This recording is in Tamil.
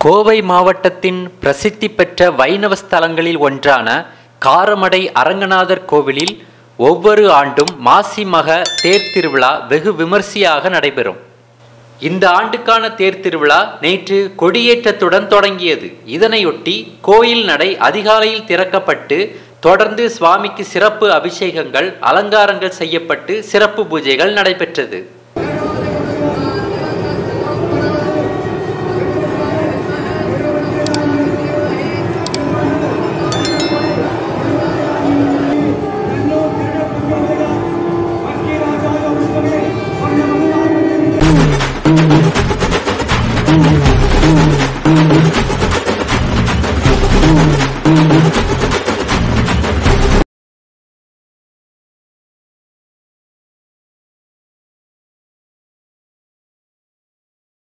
கோவை மாவட்டத்தின் பிரசித்தி பெற்ற வைணவ ஸ்தலங்களில் ஒன்றான காரமடை அரங்கநாதர் கோவிலில் ஒவ்வொரு ஆண்டும் மாசி மக தேர் திருவிழா வெகு விமர்சையாக நடைபெறும். இந்த ஆண்டுக்கான தேர் திருவிழா நேற்று கொடியேற்றத்துடன் தொடங்கியது. இதனையொட்டி கோயில் நடை அதிகாலையில் திறக்கப்பட்டு தொடர்ந்து சுவாமிக்கு சிறப்பு அபிஷேகங்கள், அலங்காரங்கள் செய்யப்பட்டு சிறப்பு பூஜைகள் நடைபெற்றது.